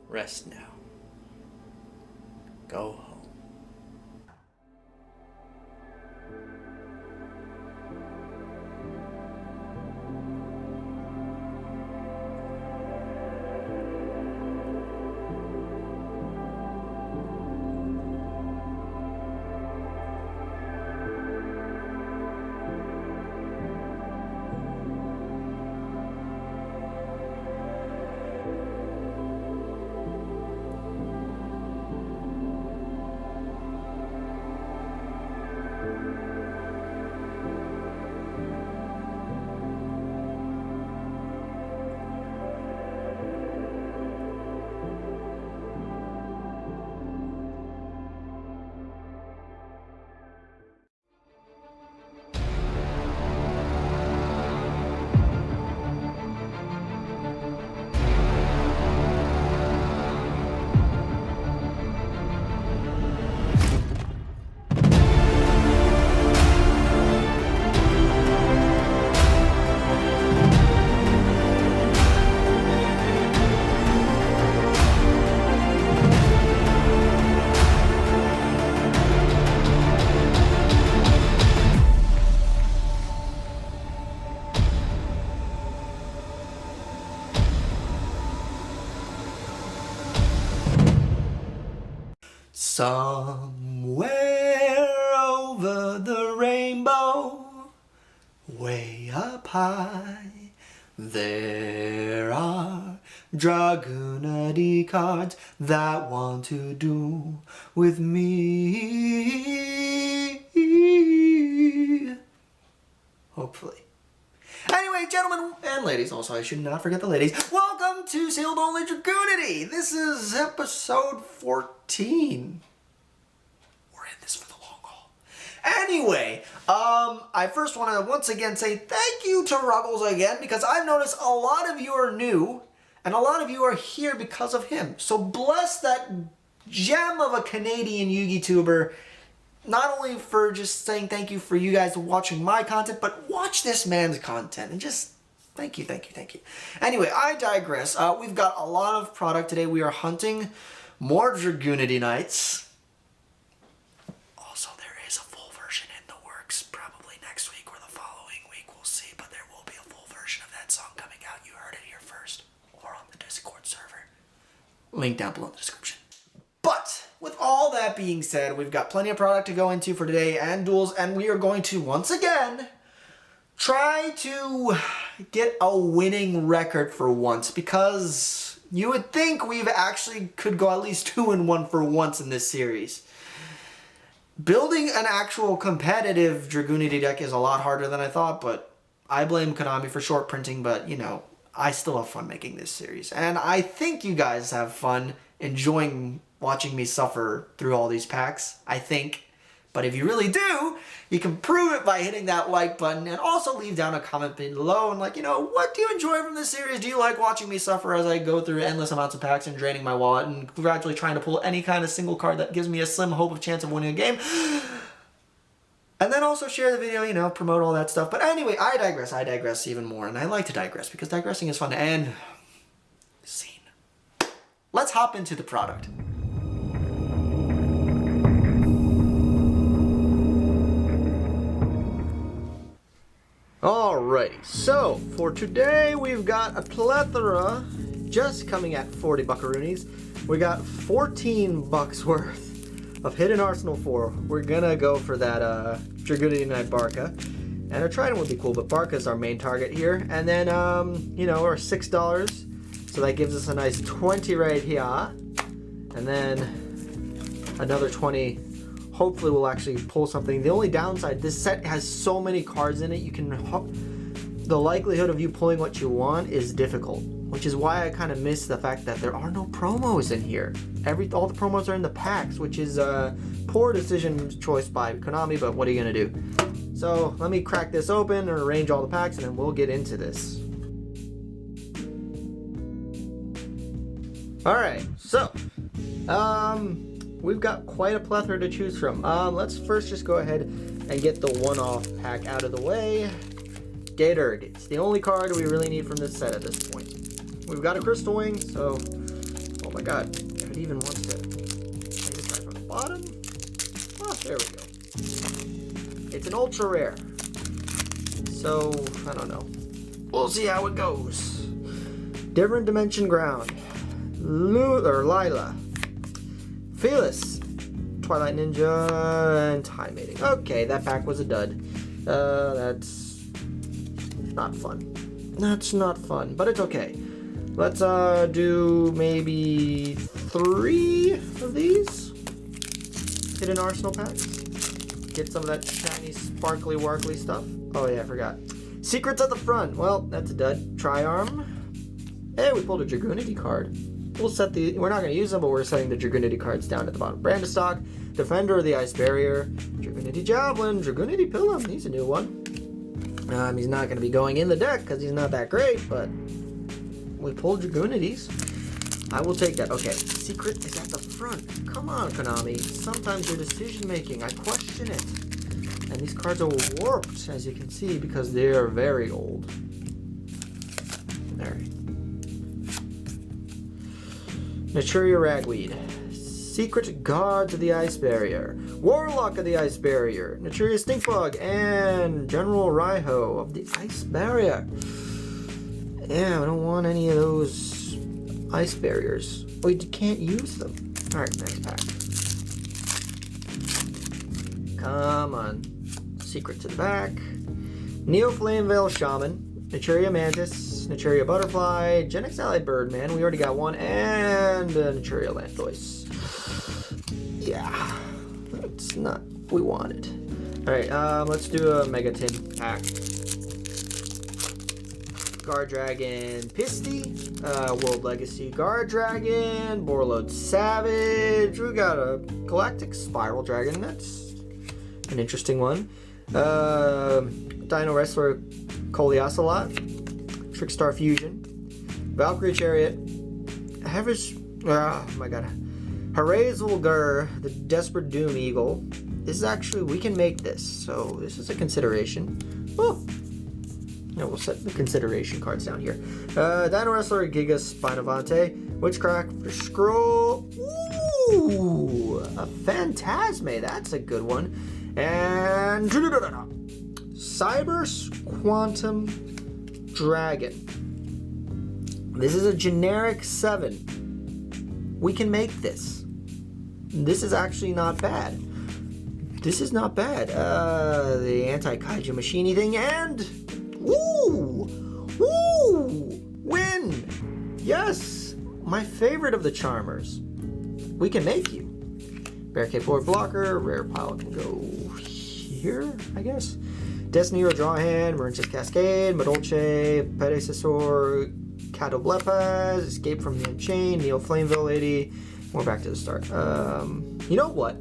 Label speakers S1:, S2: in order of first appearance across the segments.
S1: Rest now. Go home. Somewhere over the rainbow, way up high, there are Dragunity cards that want to duel with me. Hopefully. Anyway, gentlemen and ladies, also I should not forget the ladies, welcome to Sealed Only Dragunity. This is episode 14. We're in this for the long haul. Anyway, I first want to once again say thank you to Ruggles again, because I've noticed a lot of you are new, and a lot of you are here because of him. So bless that gem of a Canadian Yugioh, not only for just saying thank you for you guys watching my content, but watch this man's content and just thank you, thank you, thank you. Anyway, I digress. We've got a lot of product today. We are hunting more Dragunity Knights. Also, there is a full version in the works, probably next week or the following week. We'll see, but there will be a full version of that song coming out. You heard it here first, or on the Discord server. Link down below in the description. But with all that being said, we've got plenty of product to go into for today and duels, and we are going to once again try to get a winning record for once, because you would think we've actually could go at least 2-1 for once in this series. Building an actual competitive Dragunity deck is a lot harder than I thought, but I blame Konami for short printing, but you know, I still have fun making this series, and I think you guys have fun enjoying watching me suffer through all these packs, I think. But if you really do, you can prove it by hitting that like button, and also leave down a comment below and what do you enjoy from this series? Do you like watching me suffer as I go through endless amounts of packs and draining my wallet and gradually trying to pull any kind of single card that gives me a slim hope of chance of winning a game? And then also share the video, promote all that stuff. But anyway, I digress even more, and I like to digress because digressing is fun and scene. Let's hop into the product. Alrighty, so for today we've got a plethora just coming at 40 buckaroonies. We got 14 bucks worth of Hidden Arsenal 4. We're gonna go for that Dragunity Knight Barca. And a Trident would be cool, but Barca's our main target here. And then, our $6. So that gives us a nice 20 right here. And then another 20. Hopefully we'll actually pull something. The only downside, this set has so many cards in it, the likelihood of you pulling what you want is difficult, which is why I kind of miss the fact that there are no promos in here. All the promos are in the packs, which is a poor decision choice by Konami, but what are you gonna do? So let me crack this open and arrange all the packs, and then we'll get into this. Alright, so we've got quite a plethora to choose from. Let's first just go ahead and get the one-off pack out of the way. Gatorade. It's the only card we really need from this set at this point. We've got a Crystal Wing, so Oh my god, it even wants to take this guy from the bottom. Oh, there we go. It's an ultra rare. So, I don't know. We'll see how it goes. Different Dimension Ground. Lila. Fearless. Twilight Ninja. And Time Mating. Okay, that pack was a dud. That's not fun. That's not fun, but it's okay. Let's do maybe 3 of these. Hidden Arsenal packs. Get some of that shiny, sparkly, warkly stuff. Oh yeah, I forgot. Secrets at the front. Well, that's a dud. Triarm. Hey, we pulled a Dragunity card. We'll set the... We're not going to use them, but we're setting the Dragunity cards down at the bottom. Brand of stock. Defender of the Ice Barrier. Dragunity Javelin. Dragunity Pilum. He's a new one. He's not going to be going in the deck because he's not that great, but we pulled Dragunities. I will take that. Okay, secret is at the front. Come on, Konami. Sometimes your decision making, I question it. And these cards are warped, as you can see, because they are very old. Alright. Naturia Ragweed. Secret Guards of the Ice Barrier. Warlock of the Ice Barrier. Naturia Stinkbug. And General Raiho of the Ice Barrier. Yeah, I don't want any of those ice barriers. We can't use them. Alright, next pack. Come on. Secret to the back. Neo Flameveil Shaman. Naturia Mantis. Naturia Butterfly. Genex Allied Birdman. We already got one. And Naturia Lantois. Yeah. That's not what we wanted. Alright, let's do a Mega Tin pack. Guard Dragon Pisty, World Legacy Guard Dragon, Borlode Savage. We got a Galactic Spiral Dragon. That's an interesting one. Dino Wrestler Coleocelot, Trickstar Fusion, Valkyrie Chariot, oh my god, Harays Vulgar, the Desperate Doom Eagle. This is actually, we can make this, so this is a consideration. Oh. Yeah, we'll set the consideration cards down here. Dino Wrestler, Giga Spinavante, Witchcraft Scroll. Ooh, a Phantasme. That's a good one. And Cyber Quantum Dragon. This is a generic 7. We can make this. This is actually not bad. This is not bad. The anti-kaiju machine thing and... Woo! Woo! Win! Yes! My favorite of the Charmers. We can make you. Barricade Board Blocker. Rare pile can go here, I guess. Destiny or Draw Hand. Marinchis Cascade. Madolce. Predecessor. Catoblepas. Escape from the Unchained. Neo Flameville Lady. We're back to the start. You know what?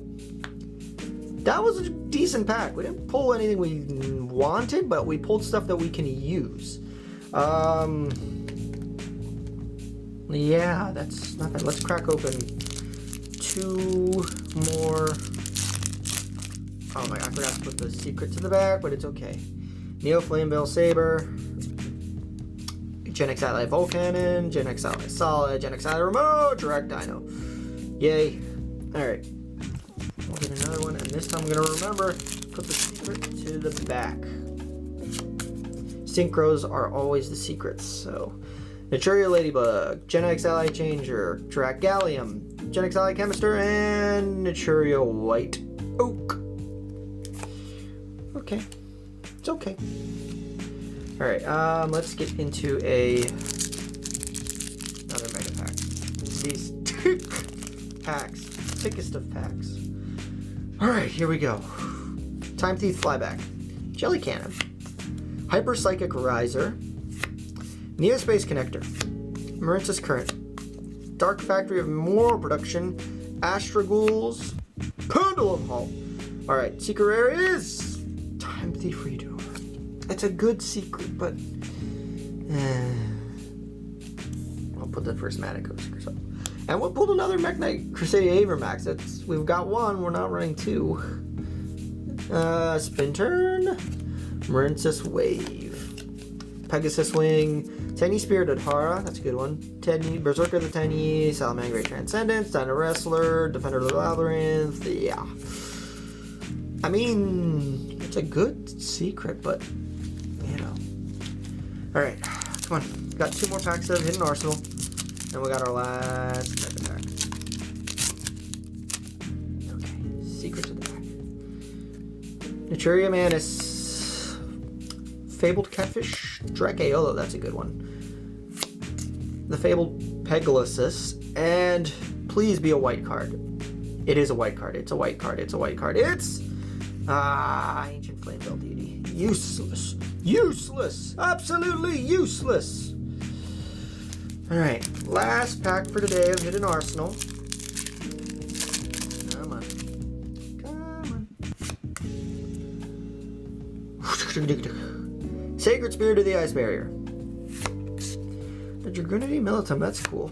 S1: That was a decent pack. We didn't pull anything we wanted, but we pulled stuff that we can use. Yeah, that's not bad. Let's crack open 2 more. Oh my god, I forgot to put the secret to the back, but it's okay. Neo Flameveil Saber. Genex Ally Volcanon. Genex Ally Solid. Genex Ally Remote. Direct Dino. Yay. Alright. We'll get another one, and this time I'm going to remember, put the secret to the back. Synchros are always the secrets, so. Naturia Ladybug, Genex Ally Changer, Draggallium, Genex Ally Chemister, and Naturia White Oak. Okay. It's okay. Alright, let's get into another mega pack. These packs. Thickest of packs. Alright, here we go. Time Thief Flyback. Jelly Cannon. Hyper Psychic Riser. Neospace Connector. Marinchis Current. Dark Factory of Moral Production. Astraghouls. Pendulum Halt. Alright, secret rare is Time Thief Redo. It's a good secret, but I'll put the first Manico secret up. And we pulled another Mech Knight Crusadia Avermax. We've got one, we're not running 2. Spin turn. Marinchis Wave. Pegasus Wing, Tiny Spirited Hara, that's a good one. Teddy, Berserker the Tiny, Salamangreat Transcendence, Dino Wrestler, Defender of the Labyrinth, yeah. I mean, it's a good secret, but, you know. Alright, come on. Got 2 more packs of Hidden Arsenal, and we got our last mega pack. Okay, secrets of the pack. Naturia Mantis, Fabled Catfish, Dracaeolo, that's a good one. The Fabled Pegasus, and please be a white card. It is a white card, it's a white card, it's a white card. It's Ancient Flame Bell Deity. Useless. Useless! Absolutely useless! Alright, last pack for today of Hidden Arsenal. Come on. Come on. Sacred Spirit of the Ice Barrier. The Dragunity Militum, that's cool.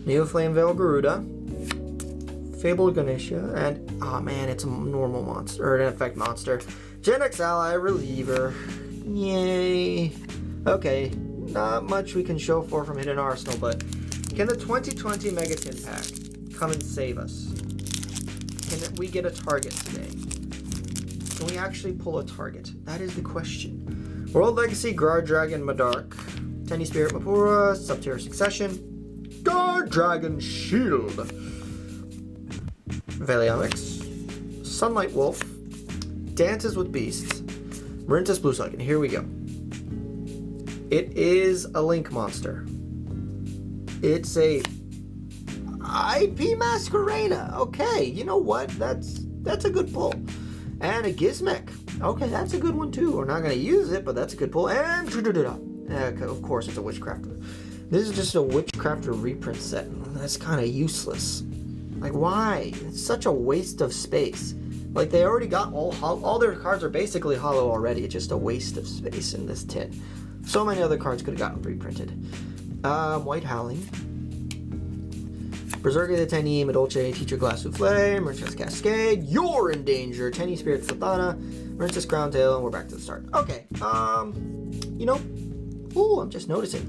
S1: Neo Flame Veil Garuda. Fabled Ganesha, and oh man, it's a normal monster, or an effect monster. Gen X Ally Reliever. Yay. Okay, not much we can show for from Hidden Arsenal, but can the 2020 Mega Tin Pack come and save us? Can we get a target today? Can we actually pull a target? That is the question. World Legacy, Guard Dragon Madark, Tiny Spirit Mapura, Subterra Succession, Guard Dragon Shield, Valiamix, Sunlight Wolf, Dances with Beasts, Marintis Blue Slug, and here we go. It is a Link monster. It's a IP Masquerena. Okay, you know what? That's a good pull. And a Gizmek. Okay, that's a good one too. We're not going to use it, but that's a good pull. And of course, it's a Witchcrafter. This is just a Witchcrafter reprint set. That's kind of useless. Like, why? It's such a waste of space. Like, they already got all their cards are basically hollow already. It's just a waste of space in this tin. So many other cards could have gotten reprinted. White Howling, Berserker the Tiny, Madolche, Teacher Glass Souffle, Marintis Cascade, You're in Danger, Tiny Spirit Sultana, Marintis Crown Tail, and we're back to the start. Okay, you know, ooh, I'm just noticing.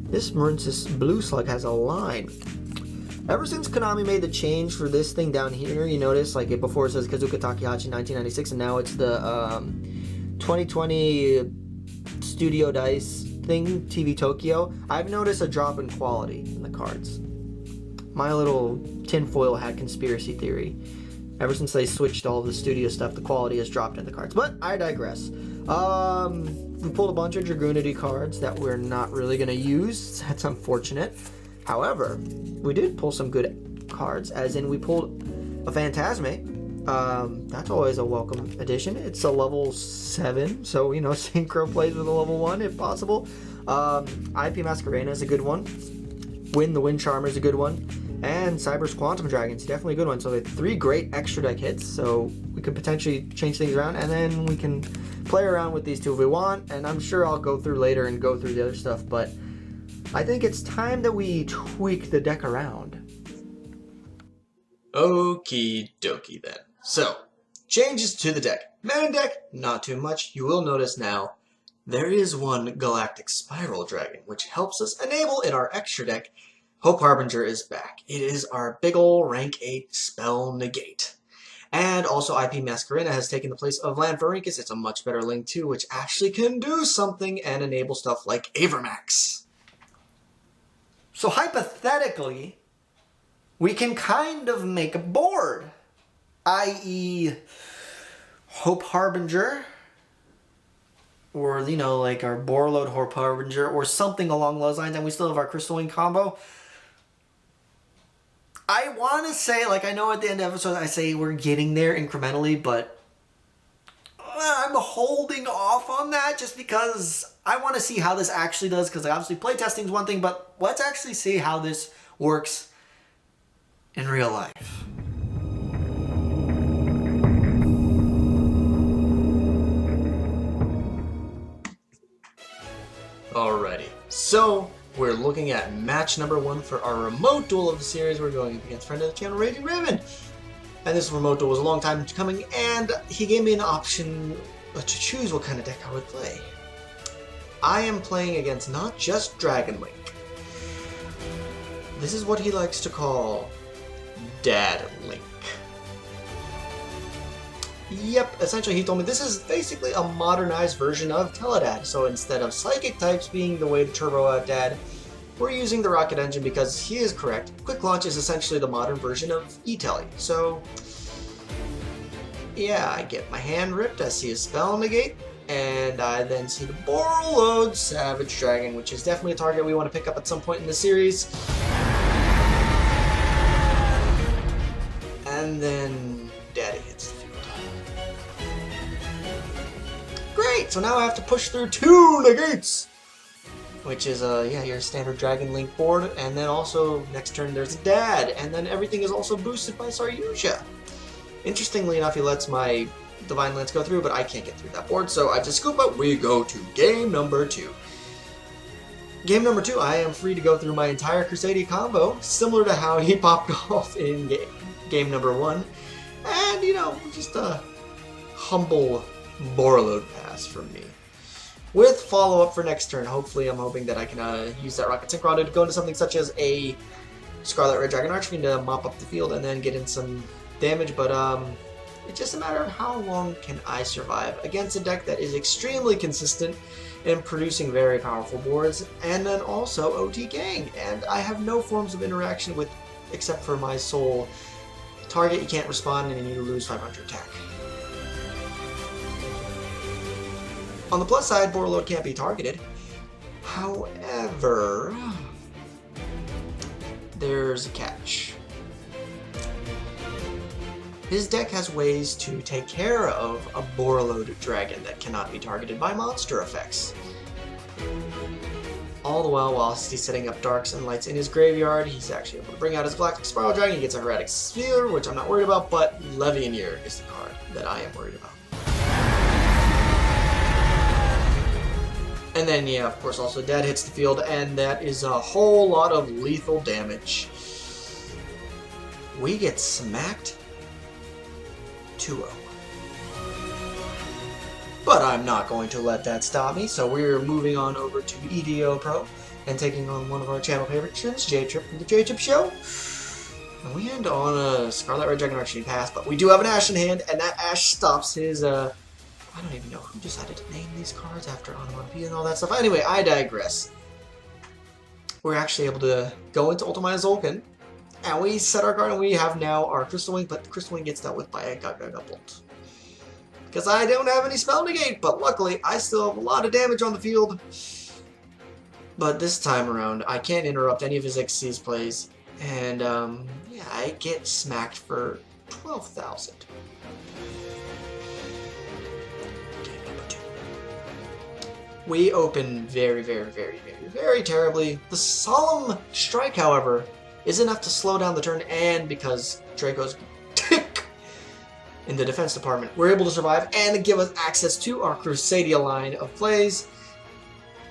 S1: This Marintis Blue Slug has a line. Ever since Konami made the change for this thing down here, you notice, like, before it says Kazuka Takehachi 1996, and now it's the 2020 Studio Dice thing, TV Tokyo. I've noticed a drop in quality in the cards. My little tinfoil hat conspiracy theory. Ever since they switched all the studio stuff, the quality has dropped in the cards. But I digress. We pulled a bunch of Dragunity cards that we're not really going to use. That's unfortunate. However, we did pull some good cards, as in we pulled a Phantasme. That's always a welcome addition. It's a level 7, so, you know, Synchro plays with a level 1 if possible. IP Masquerena is a good one. The Wind Charmer is a good one. And Cyber's Quantum Dragon is definitely a good one. So we have 3 great extra deck hits, so we could potentially change things around, and then we can play around with these two if we want, and I'm sure I'll go through later and go through the other stuff, but I think it's time that we tweak the deck around. Okie dokie then. So, changes to the deck. Main deck, not too much. You will notice now, there is one Galactic Spiral Dragon, which helps us enable in our extra deck. Hope Harbinger is back. It is our big ol' rank 8 spell negate. And also IP Masquerena has taken the place of Land Varinkus. It's a much better link too, which actually can do something and enable stuff like Avermax. So hypothetically, we can kind of make a board, i.e. Hope Harbinger, or, you know, like our Borreload Hope Harbinger, or something along those lines, and we still have our Crystal Wing combo. I want to say, like, I know at the end of the episode I say we're getting there incrementally, but I'm holding off on that just because I want to see how this actually does, because obviously playtesting is one thing, but let's actually see how this works in real life. Alrighty, so we're looking at match number 1 for our remote duel of the series. We're going against friend of the channel, Raging Raven. And this remote duel was a long time coming, and he gave me an option to choose what kind of deck I would play. I am playing against not just Dragon Link. This is what he likes to call Dad Link. Yep, essentially he told me this is basically a modernized version of Teledad. So instead of Psychic types being the way to turbo out Dad, we're using the Rocket Engine because he is correct. Quick Launch is essentially the modern version of E-Tele. So yeah, I get my hand ripped, I see a spell negate, and I then see the Borreload Savage Dragon, which is definitely a target we want to pick up at some point in the series. And then Daddy hits the field. Great! So now I have to push through 2 negates! Which is, yeah, your standard Dragon Link board, and then also, next turn there's a Dad, and then everything is also boosted by Saryuja. Interestingly enough, he lets my Divine Lance go through, but I can't get through that board, so I just scoop up. We go to game number 2. Game number 2, I am free to go through my entire Crusadia combo, similar to how he popped off in game number 1. And, you know, just a humble Borreload pass from me. With follow-up for next turn, hopefully I'm hoping that I can use that Rocket Synchron to go into something such as a Scarlet Red Dragon Archfiend to mop up the field and then get in some damage, but it's just a matter of how long can I survive against a deck that is extremely consistent in producing very powerful boards, and then also OT Gang, and I have no forms of interaction with except for my sole target. You can't respond and you lose 500 attack. On the plus side, Borreload can't be targeted. However, there's a catch. His deck has ways to take care of a Borreload Dragon that cannot be targeted by monster effects. All the whilst he's setting up Darks and Lights in his graveyard, he's actually able to bring out his Galactic Spiral Dragon. He gets a Heretic Sphere, which I'm not worried about, but Levianeer is the card that I am worried about. And then, yeah, of course, also Dad hits the field, and that is a whole lot of lethal damage. We get smacked 2-0. But I'm not going to let that stop me, so we're moving on over to Yugioh Pro and taking on one of our channel patrons, J-Trip from the J-Trip Show. And we end on a Scarlet Red Dragon Archfiend pass, but we do have an Ash in hand, and that Ash stops his, I don't even know who decided to name these cards after onomatopoeia and all that stuff. Anyway, I digress. We're actually able to go into Ultimate Zolkin, and we set our card, and we have now our Crystal Wing, but the Crystal Wing gets dealt with by a Gaga Bolt. Because I don't have any spell negate, but luckily I still have a lot of damage on the field. But this time around, I can't interrupt any of his XC's plays, and yeah, I get smacked for 12,000. We open very, very, very, very, very terribly. The Solemn Strike, however, is enough to slow down the turn, and because Draco's tick in the defense department, we're able to survive and give us access to our Crusadia line of plays.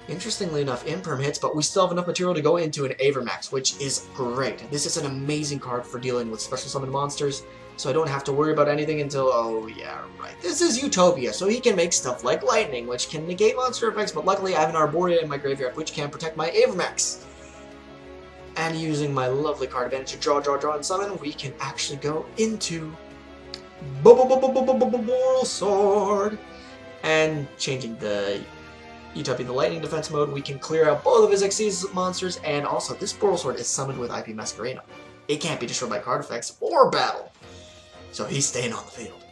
S1: Interestingly enough, Imperm hits, but we still have enough material to go into an Avermax, which is great. This is an amazing card for dealing with special summon monsters, so I don't have to worry about anything until, oh yeah, right. This is Utopia, so he can make stuff like Lightning, which can negate monster effects, but luckily I have an Arborea in my graveyard, which can protect my Avermax. And using my lovely card advantage to draw, and summon, we can actually go into Boral Sword. And changing the Utopia the Lightning defense mode, we can clear out both of his Xyz monsters, and also this Boral Sword is summoned with IP Masquerena. It can't be destroyed by card effects or battle. So he's staying on the field.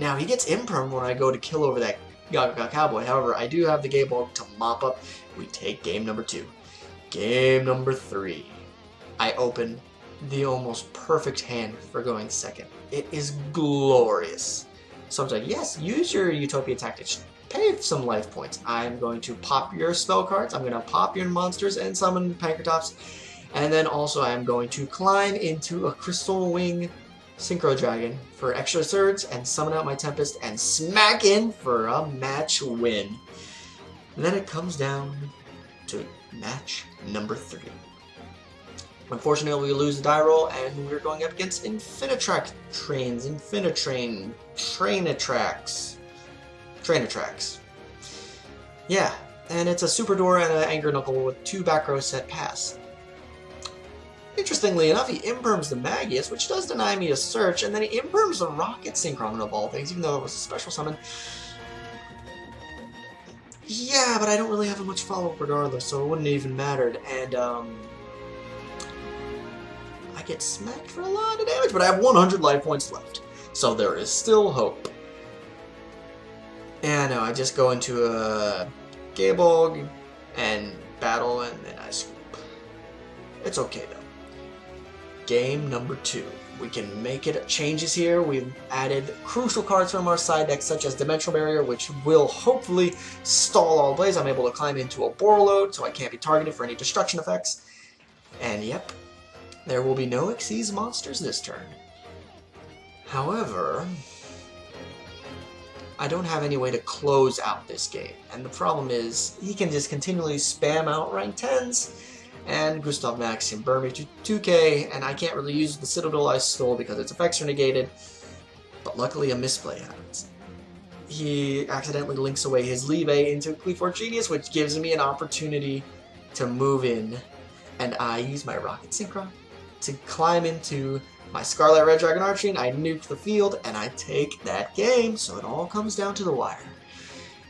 S1: Now, he gets Imperm when I go to kill over that Gaga Cowboy. However, I do have the Gable to mop up. We take game number 2. Game number 3. I open the almost perfect hand for going second. It is glorious. So I'm like, yes, use your Utopia tactics. Pay some life points. I'm going to pop your spell cards. I'm going to pop your monsters and summon Pankratops. And then also I'm going to climb into a Crystal Wing Synchro Dragon for extra surge and summon out my Tempest and smack in for a match win. And then it comes down to match number 3. Unfortunately, we lose the die roll, and we're going up against Infinitrack Trains, Infinitrain, Trainatrax. trainer tracks. Yeah, and it's a Super Door and an Anger Knuckle with 2 back row set pass. Interestingly enough, he imperms the Magius, which does deny me a search, and then he imperms the Rocket Synchron of all things, even though it was a special summon. Yeah, but I don't really have much follow-up regardless, so it wouldn't have even mattered, and I get smacked for a lot of damage, but I have 100 life points left, so there is still hope. And I just go into a Gaebog and battle, and then I scoop. It's okay, though. Game number 2. We can make it changes here. We've added crucial cards from our side deck, such as Dimensional Barrier, which will hopefully stall all plays. I'm able to climb into a Borreload, so I can't be targeted for any destruction effects. And yep, there will be no Xyz monsters this turn. However, I don't have any way to close out this game. And the problem is, he can just continually spam out rank 10s, and Gustav Max can burn me to 2k, and I can't really use the Citadel I stole because its effects are negated, but luckily a misplay happens. He accidentally links away his Liebe into Cleaforth Genius, which gives me an opportunity to move in, and I use my Rocket Synchron to climb into my Scarlet Red Dragon Archie, I nuke the field, and I take that game, so it all comes down to the wire.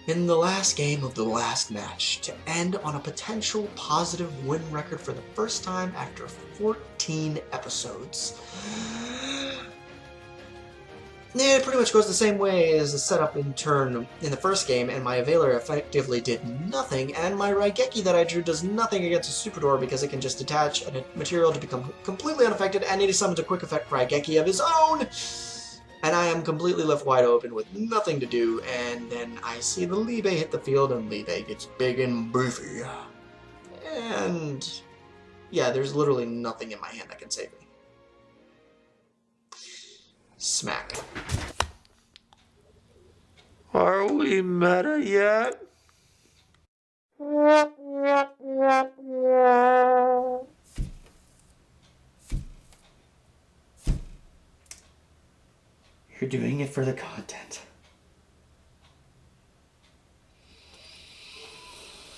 S1: In the last game of the last match, to end on a potential positive win record for the first time after 14 episodes. Yeah, it pretty much goes the same way as the setup in turn in the first game, and my Availer effectively did nothing, and my Raigeki that I drew does nothing against a Super Door because it can just detach a material to become completely unaffected, and it summons a quick effect Raigeki of his own! And I am completely left wide open with nothing to do, and then I see the Liebe hit the field, and Liebe gets big and beefy. And yeah, there's literally nothing in my hand that can save me. Smack.
S2: Are we meta yet?
S1: You're doing it for the content.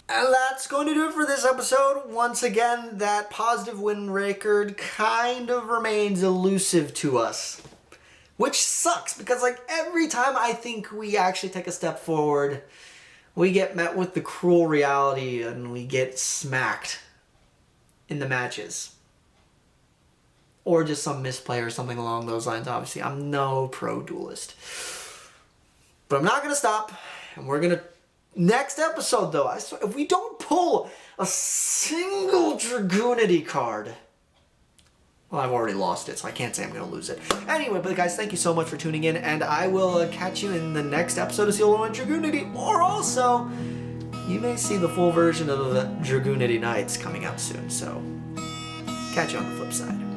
S1: And that's going to do it for this episode. Once again, that positive win record kind of remains elusive to us. Which sucks, because like every time I think we actually take a step forward, we get met with the cruel reality and we get smacked in the matches. Or just some misplay or something along those lines. Obviously, I'm no pro duelist. But I'm not going to stop. And we're going to... Next episode, though, I swear, if we don't pull a single Dragunity card... Well, I've already lost it, so I can't say I'm going to lose it. Anyway, but guys, thank you so much for tuning in. And I will catch you in the next episode of Solo and Dragunity. Or also, you may see the full version of the Dragunity Nights coming out soon. So, catch you on the flip side.